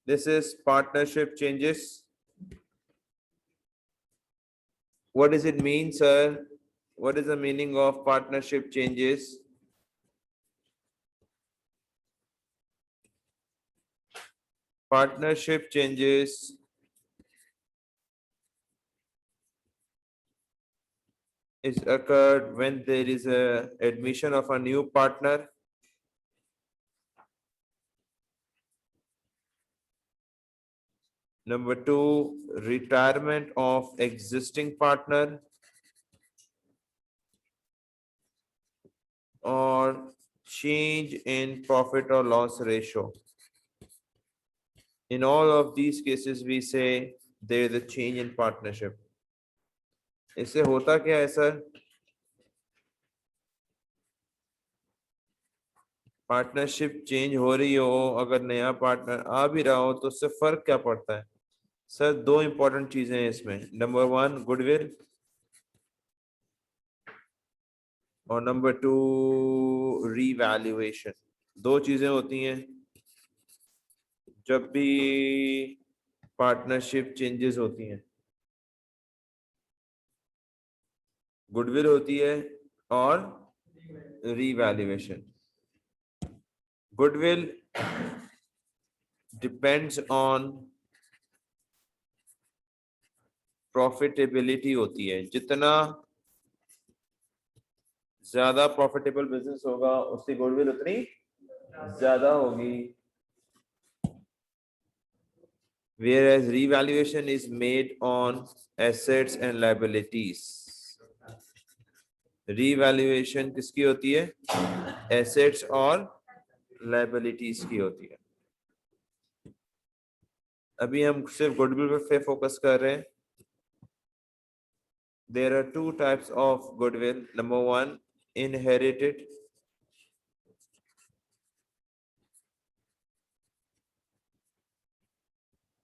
This is partnership changes. What does it mean, sir? What is the meaning of partnership changes? Partnership changes is occurred when there is a admission of a new partner. Number two, retirement of existing partner, or change in profit or loss ratio. In all of these cases, we say there is a change in partnership. इससे होता क्या है sir? Partnership change हो रही हो, अगर नया partner आ भी रहा हो तो उससे फर्क क्या पड़ता है सर? दो इंपॉर्टेंट चीजें हैं इसमें। नंबर वन, गुडविल, और नंबर टू, रीवैल्यूएशन। दो चीजें होती हैं जब भी पार्टनरशिप चेंजेस होती हैं। गुडविल होती है और revaluation. Goodwill depends on profitability होती है। जितना ज्यादा प्रॉफिटेबल बिजनेस होगा उसकी गुडविल उतनी ज्यादा होगी। Whereas revaluation is made on assets and liabilities. Revaluation किसकी होती है? Assets और liabilities की होती है। अभी हम सिर्फ गुडविल पे फोकस कर रहे हैं। There are two types of goodwill. Number one, inherited.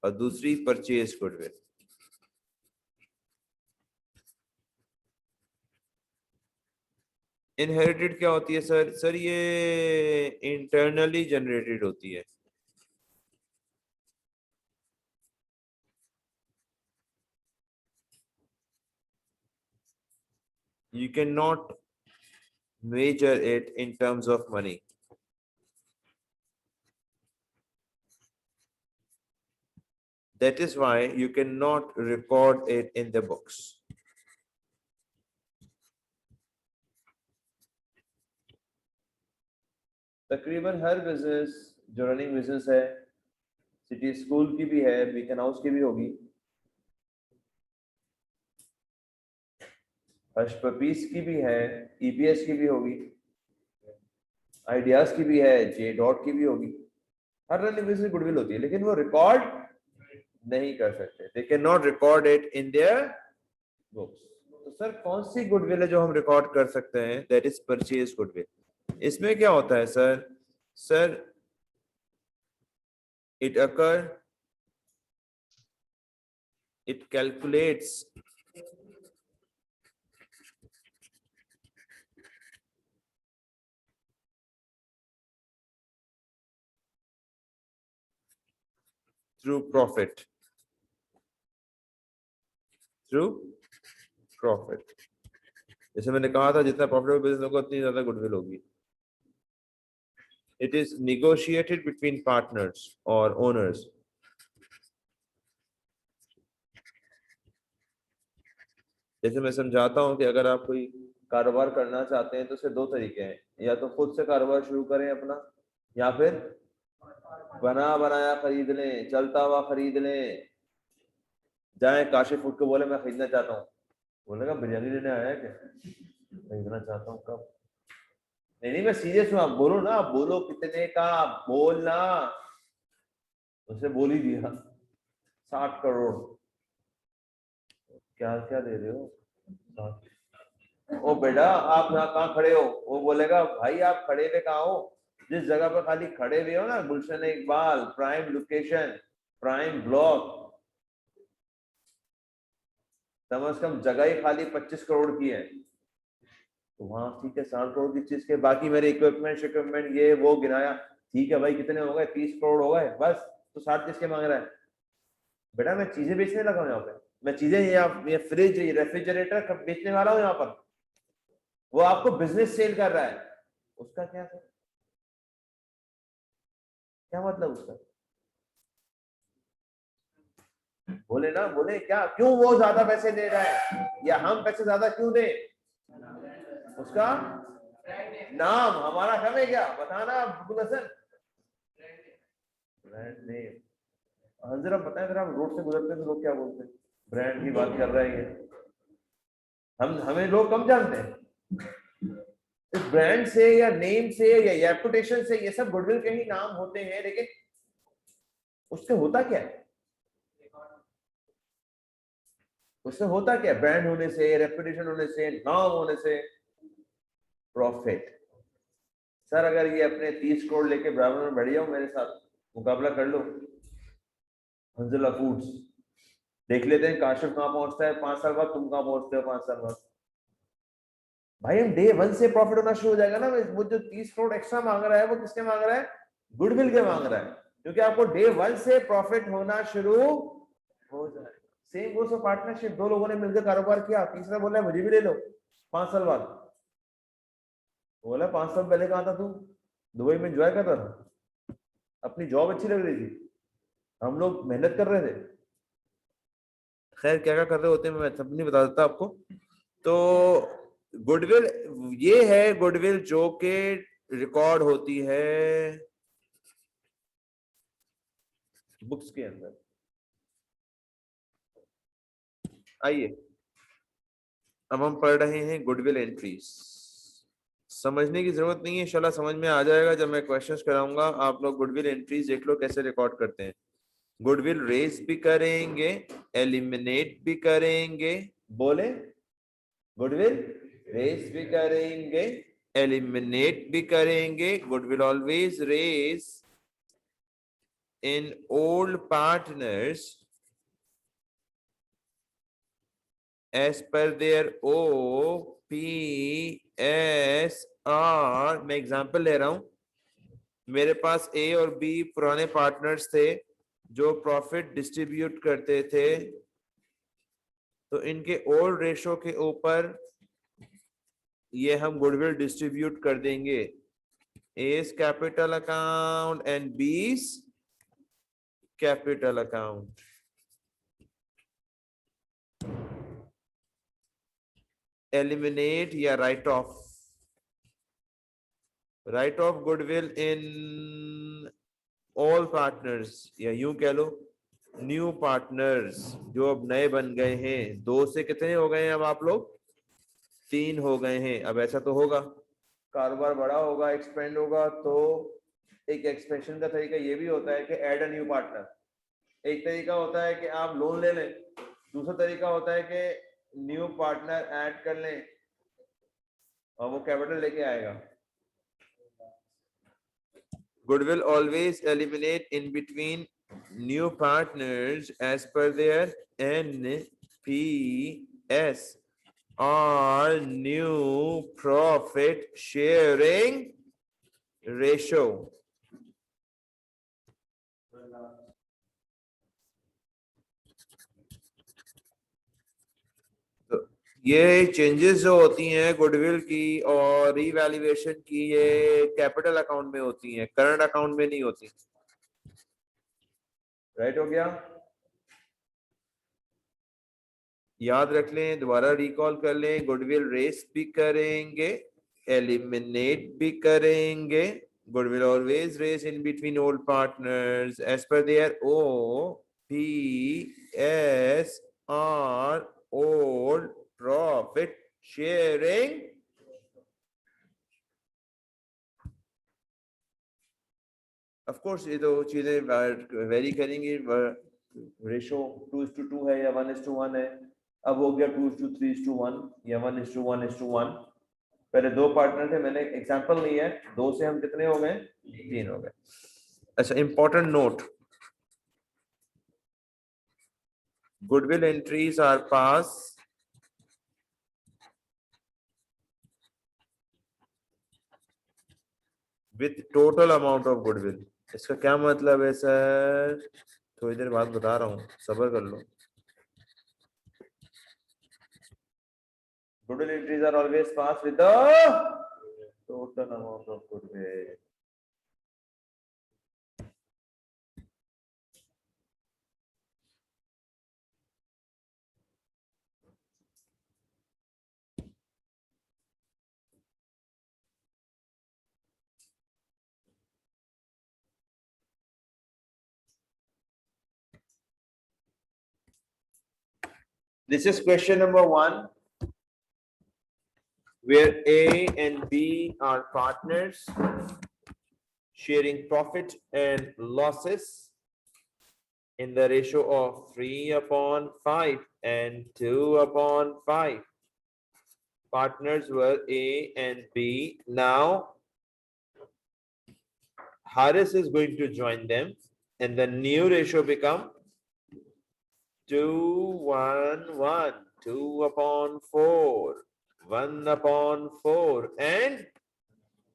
और दूसरी परचेज गुडविल। इनहेरिटेड क्या होती है सर? सर ये इंटरनली जनरेटेड होती है। You cannot measure it in terms of money. That is why you cannot record it in the books. तकरीबन हर business जो रनिंग बिजनेस है, सिटी स्कूल की भी है, बीकन हाउस की भी होगी, हर्ष पपीस की भी है, ईपीएस की भी होगी, आइडियाज की भी है, जे डॉट की भी होगी। हर रनिंग बिजनेस गुडविल होती है, लेकिन वो रिकॉर्ड नहीं कर सकते। They can not record it in their books. तो सर कौन सी गुडविल है जो हम रिकॉर्ड कर सकते हैं? That is purchase goodwill. इसमें क्या होता है sir? Sir it occur, it calculates through profit, through profit। जैसे मैंने कहा था जितना प्रॉफिटेबल बिजनेस होगा उतनी ज्यादा गुडविल होगी। It is negotiated between partners or owners। जैसे मैं समझाता हूँ कि अगर आप कोई कारोबार करना चाहते हैं तो उसके दो तरीके हैं, या तो खुद से कारोबार शुरू करें अपना, या फिर बना बनाया खरीद लें, चलता हुआ खरीद लें। जाए काशिफ फूड को बोले मैं खरीदना चाहता हूँ, बोलेगा बिरयानी लेने आया है क्या? खरीदना चाहता हूँ कब? नहीं मैं सीरियस हूँ, आप बोलो ना, आप बोलो कितने का, बोलना। उसे बोल ही दिया 60 करोड़। क्या क्या दे रहे हो? ओ बेटा आप यहाँ कहाँ खड़े हो? वो बोलेगा भाई आप खड़े हुए कहाँ हो? जिस जगह पर खाली खड़े हुए हो ना, Gulshan Iqbal, prime location, prime block, कम से कम जगह ही खाली 25 करोड़ की है, तो वहां ठीक है 60 करोड़ की चीज के बाकी मेरे इक्विपमेंट ये वो गिनाया, ठीक है भाई कितने हो गए? 30 करोड़ हो गए, बस तो 60 किसके मांग रहा है? बेटा मैं चीजें बेचने लगा हूं यहाँ पे, मैं चीजें या फ्रिज रेफ्रिजरेटर बेचने वाला हूँ यहाँ पर, वो आपको बिजनेस सेल कर रहा है, उसका क्या सर, क्या मतलब उसका? बोले ना, बोले क्या, क्यों वो ज्यादा पैसे दे रहा है या हम पैसे ज्यादा क्यों दें? उसका नाम हमारा कम है क्या, बताना अब्दुल हसन। ब्रांड नेम, जरा बताएं, अगर आप रोड से गुजरते हैं तो लोग क्या बोलते हैं, ब्रांड की बात कर रहे हैं, हमें लोग कम जानते हैं। इस ब्रांड से या नेम से या रेपुटेशन से, ये सब गुडविल के ही नाम होते हैं, लेकिन उससे होता क्या है, उससे होता क्या, ब्रांड होने से, रेपुटेशन होने से, नाम होने से, प्रॉफिट। सर अगर ये अपने 30 करोड़ लेके बराबर में बढ़ जाओ, मेरे साथ मुकाबला कर लो, हंजुला फूड्स, देख लेते हैं काशिफ कहां पहुंचता है 5 साल बाद, तुम कहां पहुंचते हो 5 साल बाद। भाई हम डे 1 से प्रॉफिट होना शुरू हो जाएगा ना। वो जो 30 करोड़ एक्स्ट्रा मांग रहा है, वो किसके मांग रहा है? गुडविल के मांग रहा है, क्योंकि आपको डे 1 से प्रॉफिट होना शुरू हो जाएगा। सेम वो सब पार्टनरशिप, दो लोगों ने मिलकर कारोबार किया, तीसरा बोला मुझे भी ले लो 5 साल बाद। बोला 5 साल पहले कहा था तू, दुबई में एंजॉय कर रहा था, अपनी जॉब अच्छी लग रही थी, हम लोग मेहनत कर रहे थे। खैर क्या क्या कर रहे होते हैं मैं सब नहीं बता देता आपको। तो गुडविल ये है, गुडविल जो के रिकॉर्ड होती है बुक्स के अंदर। आइए अब हम पढ़ रहे हैं गुडविल एंट्रीज। समझने की जरूरत नहीं है, इंशाल्लाह समझ में आ जाएगा जब मैं क्वेश्चंस कराऊंगा। आप लोग गुडविल एंट्रीज देख लो कैसे रिकॉर्ड करते हैं। गुडविल रेज भी करेंगे, एलिमिनेट भी करेंगे, बोले गुडविल रेज भी करेंगे, एलिमिनेट भी करेंगे। Goodwill always raise in old partners as per their OPSR। मैं एग्जांपल ले रहा हूं, मेरे पास ए और बी पुराने पार्टनर्स थे जो प्रॉफिट डिस्ट्रीब्यूट करते थे, तो इनके ओल्ड रेशो के ऊपर ये हम गुडविल डिस्ट्रीब्यूट कर देंगे। A's capital account and B's capital account. Eliminate या write off, write off goodwill in all partners, या यूं कह लो न्यू पार्टनर्स जो अब नए बन गए हैं। 2 से कितने हो गए हैं अब आप लोग? 3 हो गए हैं। अब ऐसा तो होगा, कारोबार बड़ा होगा, एक्सपेंड होगा, तो एक एक्सपेंशन का तरीका ये भी होता है कि ऐड अ न्यू पार्टनर। एक तरीका होता है कि आप लोन ले लें, दूसरा तरीका होता है कि न्यू पार्टनर ऐड कर लें और वो कैपिटल लेके आएगा। Goodwill always eliminate in between new partners as per their NPS or new profit sharing ratio। तो ये चेंजेस जो होती हैं गुडविल की और रीवैल्यूएशन की, ये कैपिटल अकाउंट में होती हैं, करंट अकाउंट में नहीं होती। राइट हो गया, याद रख लें, दोबारा रिकॉल कर लें। गुडविल रेस भी करेंगे, एलिमिनेट भी करेंगे। Goodwill always raise in between old partners as per their OPSR old profit sharing. Of course ये तो चीजें वेरी करेंगी, रेशो 2:2 है या 1:1 है, अब हो गया 2:3:1 या 1:1:1। पहले 2 पार्टनर थे, मैंने एग्जांपल नहीं है, 2 से हम कितने हो गए? 3 हो गए। अच्छा important note, goodwill entries are pass with total amount of goodwill. इसका क्या मतलब है सर? थोड़ी देर बाद बता रहा हूँ, सब्र कर लो। Goodwill entries are always passed with the total amount of goodwill. This is question number 1, where A and B are partners sharing profit and losses in the ratio of 3/5 and 2/5. Partners were A and B. Now Haris is going to join them, and the new ratio become 2/1, 2/4, 1/4, and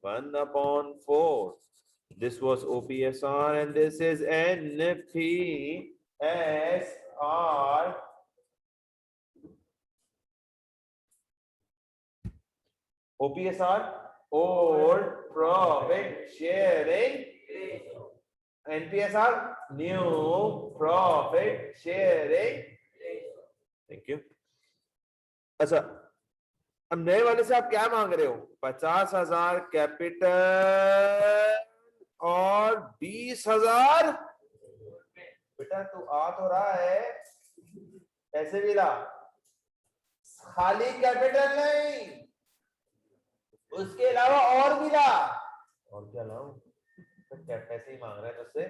1/4. This was OPSR, and this is NPSR. OPSR, old profit sharing. NPSR, new profit sharing. Thank you. अच्छा, अब नए वाले से आप क्या मांग रहे हो? 50,000 कैपिटल और 20,000। बेटा तू आ तो रहा है, ऐसे भी ला, खाली कैपिटल नहीं, उसके अलावा और भी ला। और क्या लाऊं? क्या पैसे ही मांग रहे हैं तुझसे?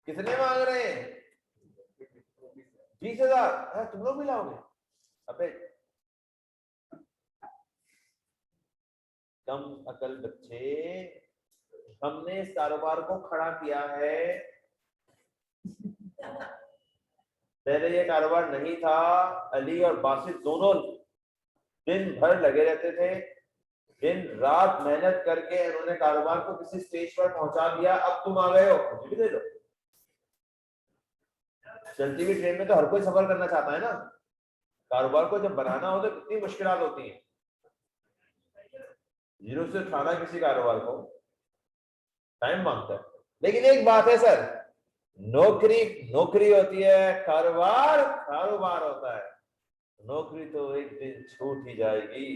कितने मांग रहे हैं? 20,000। तुम लोग भी लाओगे? अबे कम अकल बच्चे, हमने इस कारोबार को खड़ा किया है। पहले ये कारोबार नहीं था। अली और बासित दोनों दिन भर लगे रहते थे, दिन रात मेहनत करके इन्होंने कारोबार को किसी स्टेज पर पहुंचा दिया। अब तुम आ गए हो, मुझे भी दे दो। चलती हुई ट्रेन में तो हर कोई सफर करना चाहता है ना। कारोबार को जब बनाना हो तो कितनी मुश्किलात होती हैं। जीरो से उठाना किसी कारोबार को टाइम मांगता है। लेकिन एक बात है सर, नौकरी नौकरी होती है, कारोबार कारोबार होता है। नौकरी तो एक दिन छूट ही जाएगी,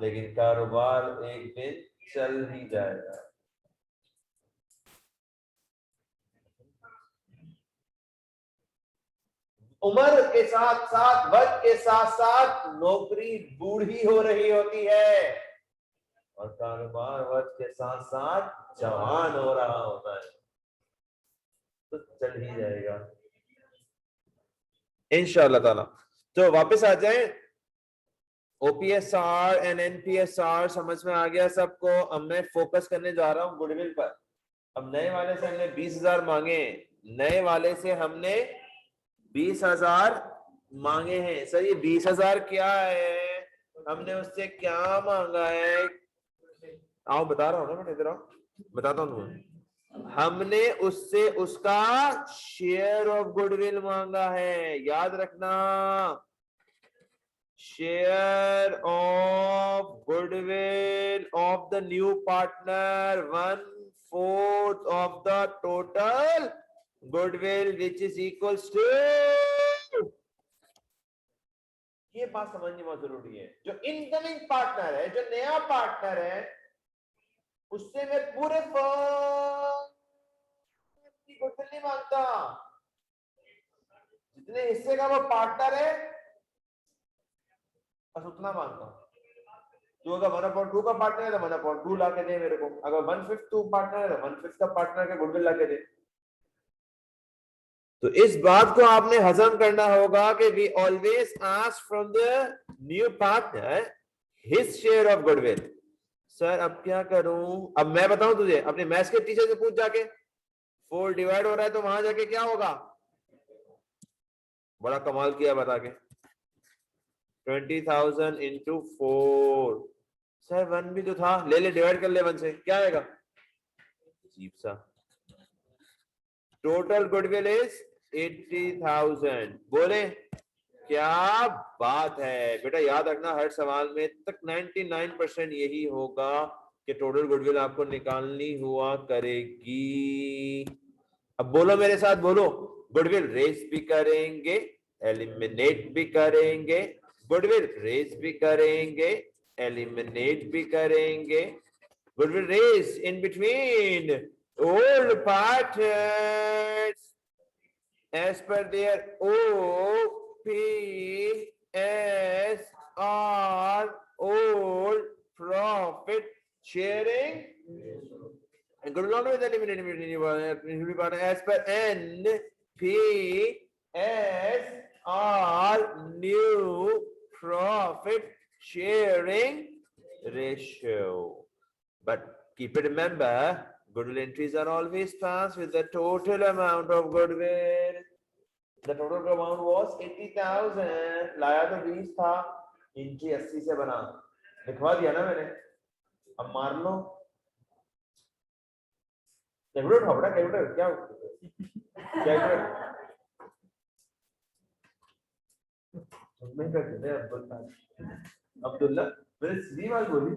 लेकिन कारोबार एक दिन चल ही जाएगा। उम्र के साथ साथ, वक्त के साथ साथ नौकरी बूढ़ी हो रही होती है और कारोबार वक्त के साथ साथ जवान हो रहा होता है, तो चल ही जाएगा इंशाअल्लाह ताला। तो वापस आ जाए, ओपीएसआर एंड एनपीएसआर समझ में आ गया सबको। अब मैं फोकस करने जा रहा हूं गुडविल पर। अब नए वाले से हमने 20,000 मांगे, नए वाले से हमने 20,000 मांगे हैं। सर ये 20,000 क्या है? हमने उससे क्या मांगा है? आओ बता रहा हूँ ना, मैं इधर आओ, बताता हूँ। हमने उससे उसका शेयर ऑफ गुडविल मांगा है, याद रखना। Share of goodwill of the new partner 1/4 of the total goodwill which is equals to. ये बात समझनी बहुत जरूरी है। जो इनकमिंग पार्टनर है, जो नया पार्टनर है, उससे मैं पूरे फर्म की गुडविल नहीं मांगता। जितने हिस्से का वो पार्टनर है बस उतना मांगता हूं। तो अगर 1/2 का पार्टनर है तो 1/2 ला के दे मेरे को। अगर 1/5 तू पार्टनर है तो 1/5 का पार्टनर का गुडविल ला के दे। तो इस बात को आपने हजम करना होगा कि we always ask from the new partner his share of goodwill. Sir अब क्या करूं? अब मैं बताऊं तुझे, अपने मैथ्स के टीचर से पूछ जाके। 4 डिवाइड हो रहा है तो वहां जाके क्या होगा? बड़ा कमाल किया बता के। 20,000 इंटू 4। सर 1 भी तो था, ले ले डिवाइड कर ले 1 से, क्या आएगा? अजीब सा। Total goodwill is 80,000। बोले क्या बात है बेटा, याद रखना हर सवाल में तक 99% यही होगा कि टोटल गुडविल आपको निकालनी हुआ करेगी। अब बोलो मेरे साथ, बोलो। गुडविल रेस भी करेंगे, एलिमिनेट भी करेंगे, गुडविल रेस भी करेंगे, एलिमिनेट भी करेंगे, goodwill raise in between old partners as per their OPSR, old profit sharing, and good along with eliminating as per NPSR, new profit sharing ratio. But keep it remember, goodwill entries are always passed with the total amount of goodwill. The total amount was 80,000. लाया तो 20 था, entry 80 से बना, लिखवा दिया ना मैंने। अब मार लो। कैलकुलेटर उठाओ बेटा, कैलकुलेटर क्या कैलकुलेटर मैं कर देते हैं। अब्दुल्ला मैंने सीधी बात बोली।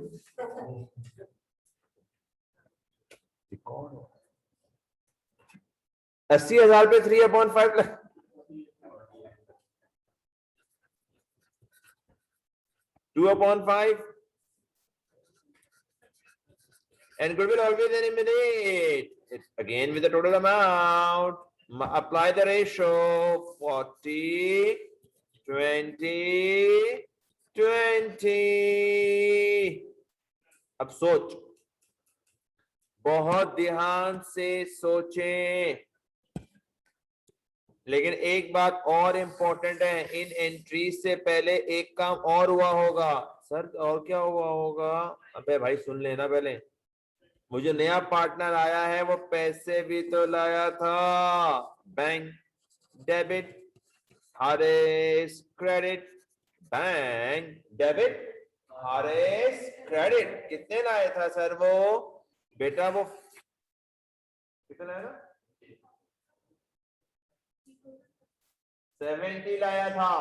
80,000 पे 3/5 lakh, 2/5, and goodwill always eliminate it again with the total amount. Apply the ratio 40, 20, 20. अब सोच, बहुत ध्यान से सोचें। लेकिन एक बात और इम्पोर्टेंट है, इन एंट्री से पहले एक काम और हुआ होगा। सर और क्या हुआ होगा? अबे भाई सुन लेना पहले। वो जो नया पार्टनर आया है वो पैसे भी तो लाया था। बैंक डेबिट, हरेस क्रेडिट, बैंक डेबिट, हरेस क्रेडिट। कितने लाया था सर वो? बेटा वो कितना लाया था? 70 लाया था।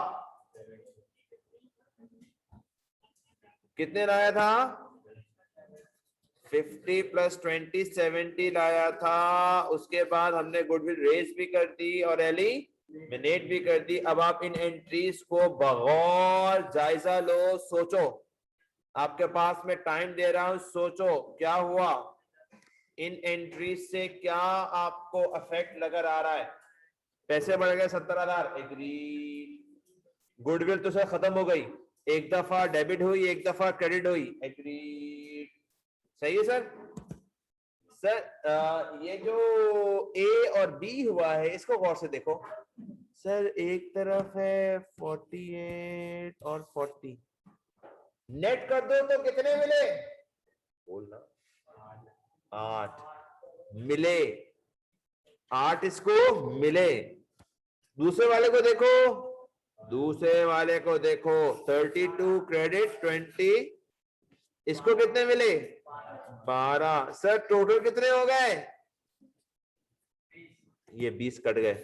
कितने लाया था? 50 + 20 70 लाया था। उसके बाद हमने गुडविल रेज भी कर दी और एलिमिनेट भी कर दी। अब आप इन एंट्रीज को बगौर जायजा लो, सोचो। आपके पास में टाइम दे रहा हूं, सोचो क्या हुआ। इन एंट्रीज से क्या आपको इफेक्ट नजर आ रहा है? पैसे बढ़ गए 70,000, एग्री। गुडविल तो सर खत्म हो गई, एक दफा डेबिट हुई, एक दफा क्रेडिट हुई, एग्री। सही है सर। सर ये जो ए और बी हुआ है इसको गौर से देखो। सर एक तरफ है 48 और 40, नेट कर दो तो कितने मिले? बोलना 8 मिले, 8 इसको मिले। दूसरे वाले को देखो, दूसरे वाले को देखो, 32 क्रेडिट 20, इसको कितने मिले? 12। सर टोटल कितने हो गए? ये 20 कट गए,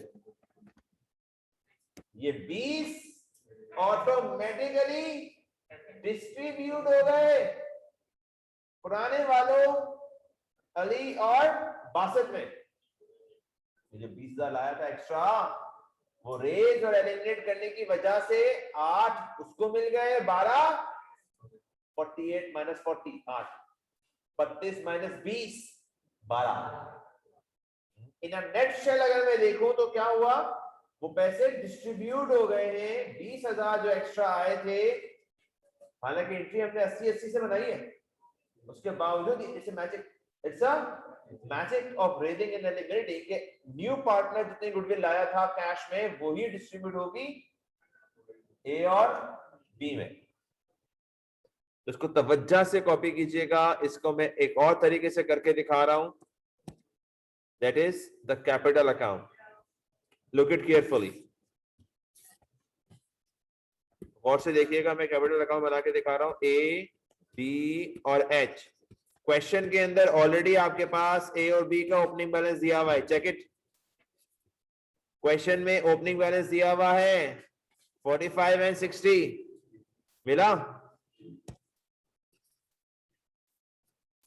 ये 20 ऑटोमेटिकली डिस्ट्रीब्यूट हो गए पुराने वालों अली और बासित में। जो 20,000 लाया था एक्स्ट्रा, वो रेज और एलिमिनेट करने की वजह से 8 उसको मिल गए, 12 48 - 40 8, 32 - 20 12। इन नेट शेल अगर मैं देखूं तो क्या हुआ, वो पैसे डिस्ट्रीब्यूट हो गए हैं। 20,000 जो एक्स्ट्रा आए थे, हालांकि एंट्री हमने 80-80 से बनाई है, उसके बावजूद इसे magic, it's a magic of raising and eliminating के न्यू पार्टनर जितने गुडविल लाया था कैश में, वो ही डिस्ट्रीब्यूट होगी ए और बी में। तो इसको तवज्जो से कॉपी कीजिएगा। इसको मैं एक और तरीके से करके दिखा रहा हूं, that is the capital account. Look it carefully, गौर से देखिएगा। मैं कैपिटल अकाउंट बना के दिखा रहा हूं, ए बी और एच। क्वेश्चन के अंदर ऑलरेडी आपके पास ए और बी का ओपनिंग बैलेंस दिया हुआ है, चेक इट। क्वेश्चन में ओपनिंग बैलेंस दिया हुआ है 45 एंड 60 मिला,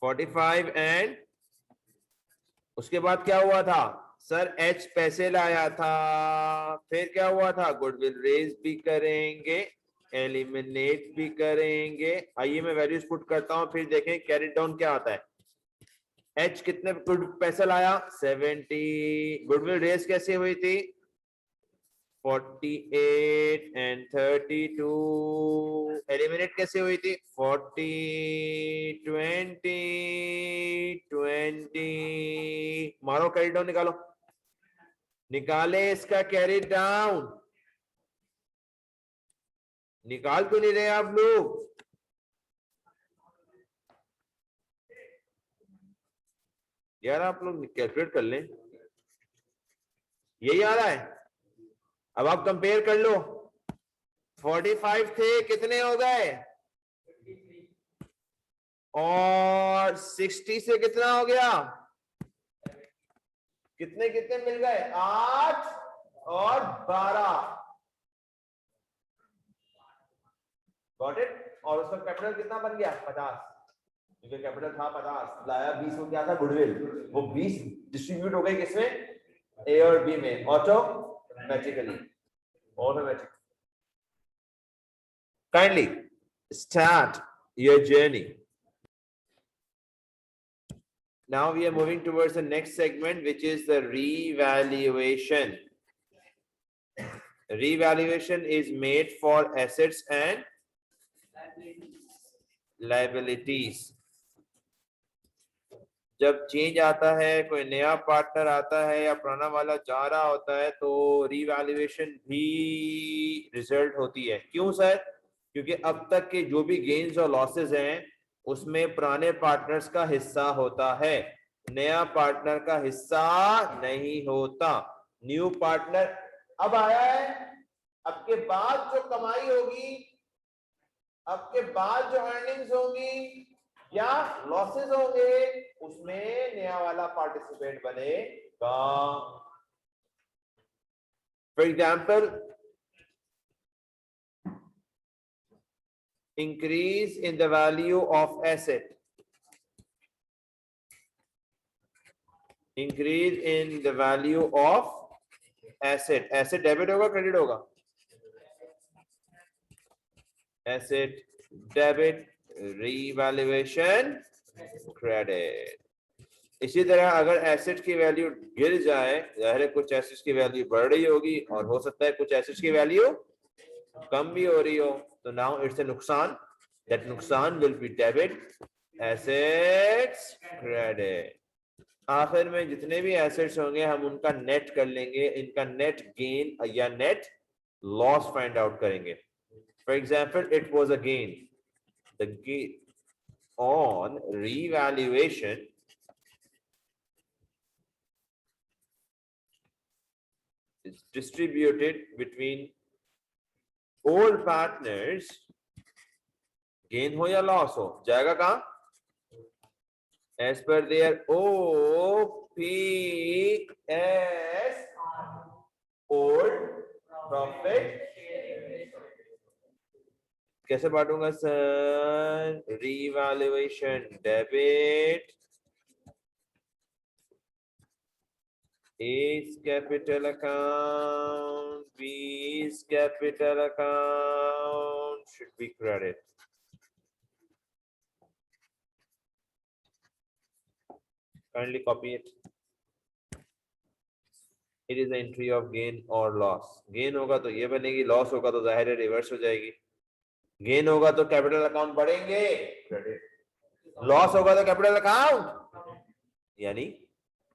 45 एंड उसके बाद क्या हुआ था सर, एच पैसे लाया था, फिर क्या हुआ था, गुडविल रेज भी करेंगे, एलिमिनेट भी करेंगे। आइए मैं वैल्यूज पुट करता हूं, फिर देखें कैरी डाउन क्या आता है। एच कितने पैसे लाया 70, गुडविल रेज कैसे हुई थी 48 एंड 32, एलिमिनेट कैसे हुई थी 40 20 20, मारो कैरी डाउन निकालो, निकाले इसका कैरी डाउन, निकाल तो नहीं रहे आप लोग, यार आप लोग कैलकुलेट कर लें, यही आ रहा है। अब आप कंपेयर कर लो, 45 थे कितने हो गए और 60 से कितना हो गया, कितने कितने मिल गए 8 और 12, गॉट इट। और उसका कैपिटल कितना बन गया 50, क्योंकि कैपिटल था 50, लाया 20 को क्या था गुडविल, वो 20 डिस्ट्रीब्यूट हो गई किसमें ए और बी में, automatically. Kindly start your journey. Now we are moving towards the next segment, which is the revaluation. Revaluation is made for assets and liabilities. जब चेंज आता है, कोई नया पार्टनर आता है या पुराना वाला जा रहा होता है, तो रीवैल्यूएशन भी रिजल्ट होती है। क्यों सर? क्योंकि अब तक के जो भी गेन्स और लॉसेस हैं उसमें पुराने पार्टनर्स का हिस्सा होता है, नया पार्टनर का हिस्सा नहीं होता। न्यू पार्टनर अब आया है, अब के बाद जो कमाई होगी, अब के बाद जो अर्निंग्स होंगी या लॉसेस होंगे, उसमें नया वाला पार्टिसिपेंट बनेगा। For example, increase in the value of asset, increase in the value of asset, asset debit होगा क्रेडिट होगा, asset डेबिट, revaluation क्रेडिट। इसी तरह अगर एसेट की वैल्यू गिर जाए, जाहिर है कुछ एसेट्स की वैल्यू बढ़ रही होगी और हो सकता है कुछ एसेट्स की वैल्यू कम भी हो रही हो, तो नाउ इट्स अ नुकसान, दैट नुकसान will be debit, assets credit. आखिर में जितने भी एसेट्स होंगे हम उनका नेट कर लेंगे, इनका नेट गेन या नेट लॉस फाइंड आउट करेंगे। For example, it was a gain, the gain on revaluation is distributed between old partners, gain हो या loss हो, जाएगा कहां, as per their OPS, old profit। कैसे बांटूंगा sir, revaluation debit, A is capital account, B is capital account, should be credit. Kindly copy it. It is the entry of gain or loss. Gain होगा तो ये बनेगी, loss होगा तो जाहिर है रिवर्स हो जाएगी। गेन होगा तो कैपिटल अकाउंट बढ़ेंगे, क्रेडिट, लॉस होगा तो कैपिटल अकाउंट यानी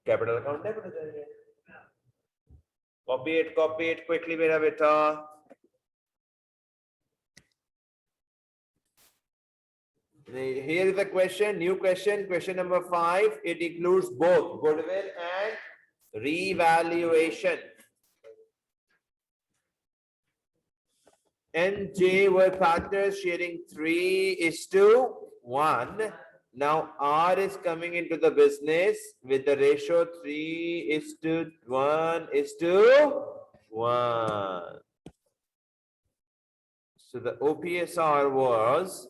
कैपिटल अकाउंट डेबिट हो जाएगा। कॉपी इट क्विकली मेरा बेटा। Here is the question, new question, question number 5. It includes both goodwill and revaluation. and J were partners sharing 3:1. Now R is coming into the business with the ratio 3:1:1. So the OPSR was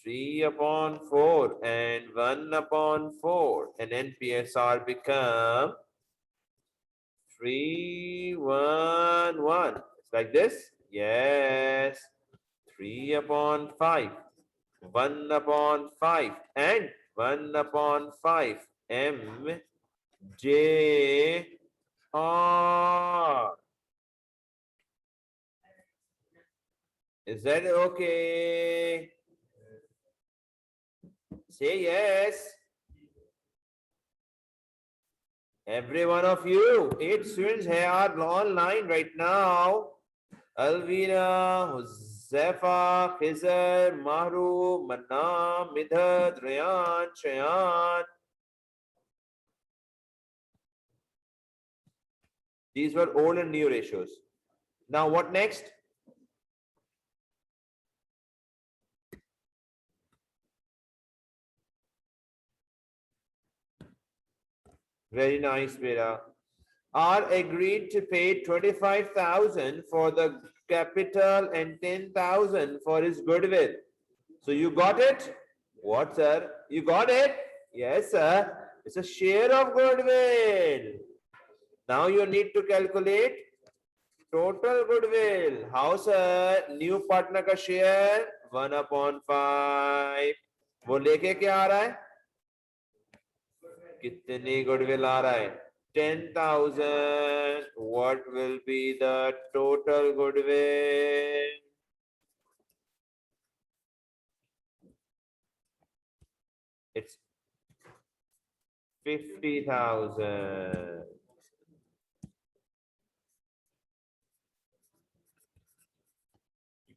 3/4 and 1/4, and NPSR become 3:1:1. It's like this? Yes. 3/5. 1/5 and 1/5 MJR. Is that okay? Say yes. Every one of you, 8 students here are online right now. Alvina, Huzefa, Khizar, Mahru, Manna, Midhat, Rayan, Shayan. These were old and new ratios. Now what next? Very nice, Beta. R agreed to pay 25,000 for the capital and 10,000 for his goodwill. So you got it? What, sir? You got it? Yes, sir. It's a share of goodwill. Now you need to calculate total goodwill. How, sir? New partner का share 1/5. वो लेके क्या आ रहा है? कितनी goodwill आ रहा है? 10,000. What will be the total goodwill? It's 50,000.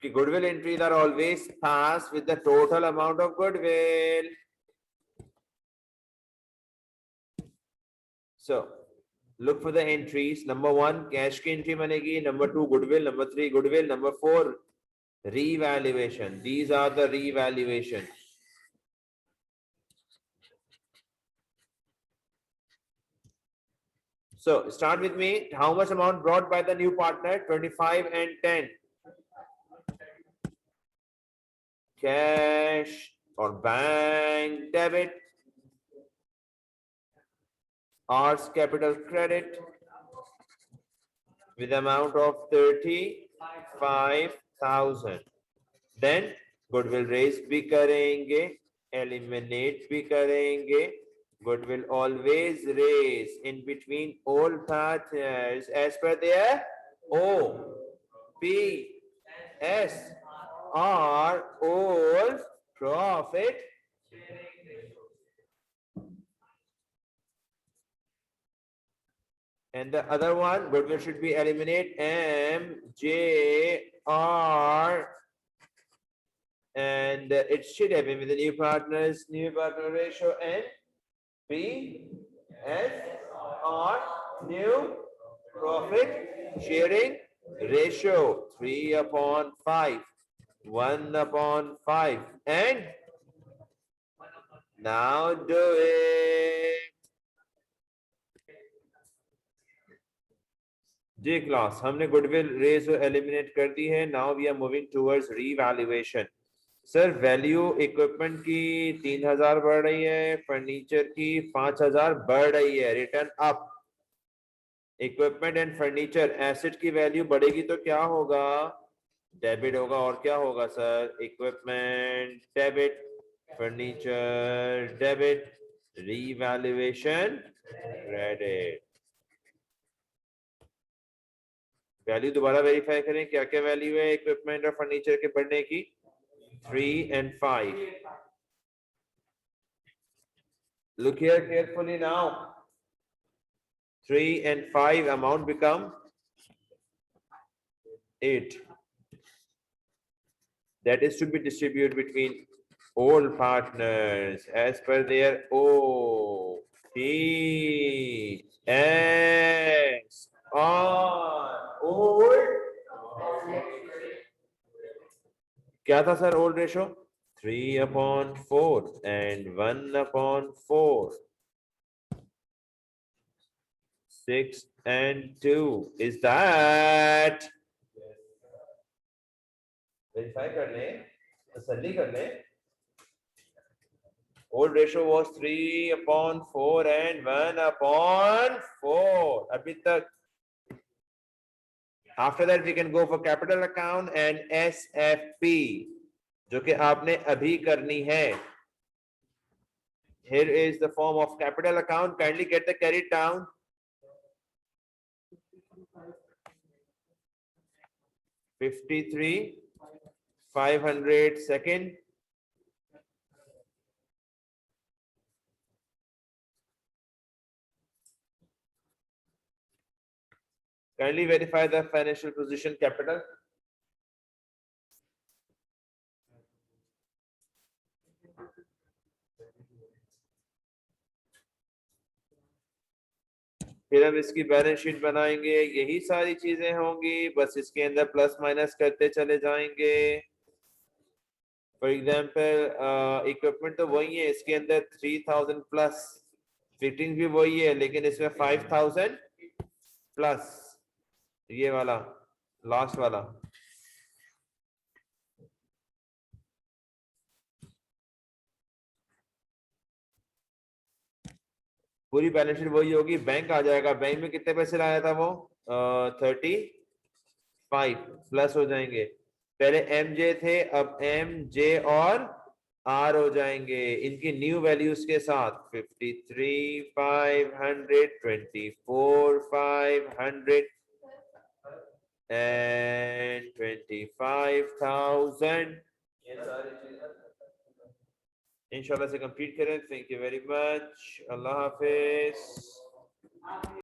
Goodwill entries are always passed with the total amount of goodwill. So look for the entries. Number 1, cash की entry बनेगी. Number 2, goodwill. Number 3, goodwill. Number 4, revaluation. These are the revaluation. So start with me. How much amount brought by the new partner? 25 and 10. Cash or bank debit. R's capital credit with amount of 35,000. Then goodwill raise भी करेंगे, eliminate भी करेंगे. Goodwill always raise in between all partners as per their O, P, S, R, all profit. And the other one, goodwill should be eliminate M, J, R, and it should have been with the new partner ratio N, P, S, R, new profit sharing ratio 3/5, 1/5, and now do it. जी class, हमने goodwill raise eliminate कर दी है. Now we are moving towards revaluation. Sir value equipment की 3,000 बढ़ रही है, furniture की 5,000 बढ़ रही है. Return up. Equipment and furniture asset की वैल्यू बढ़ेगी तो क्या होगा? डेबिट होगा. और क्या होगा sir? Equipment debit, furniture debit, revaluation credit. Value दोबारा वेरीफाई करें. क्या क्या वैल्यू है इक्विपमेंट और फर्नीचर के बढ़ने की? 3 and 5. Look here carefully now. 3 and 5 amount become 8. That is to be distributed between all partners as per their O, P, S, R. Old. क्या था sir old ratio? 3/4 and 1/4. 6 and 2. Is that? Verify कर लें, तसल्ली कर लें. Old ratio was 3/4 and 1/4. अभी तक. After that we can go for capital account and SFP, जो कि आपने अभी करनी है. Here is the form of capital account. Kindly get the carry down. 53,500 second. Kindly verify the financial position capital. फिर हम इसकी बैलेंस शीट बनाएंगे. यही सारी चीजें होंगी, बस इसके अंदर प्लस माइनस करते चले जाएंगे. फॉर एग्जाम्पल इक्विपमेंट तो वही है, इसके अंदर 3000 प्लस. फिटिंग भी वही है, लेकिन इसमें 5000 प्लस. ये वाला लास्ट वाला. पूरी बैलेंस शीट वही होगी. बैंक आ जाएगा. बैंक में कितने पैसे लाया था वो? 35 प्लस हो जाएंगे. पहले MJ थे, अब MJ और R हो जाएंगे इनकी न्यू वैल्यूज के साथ. 53,500, 24,500 and 25,000. इंशाल्लाह से कंप्लीट करें. Thank you very much. Allah Hafiz.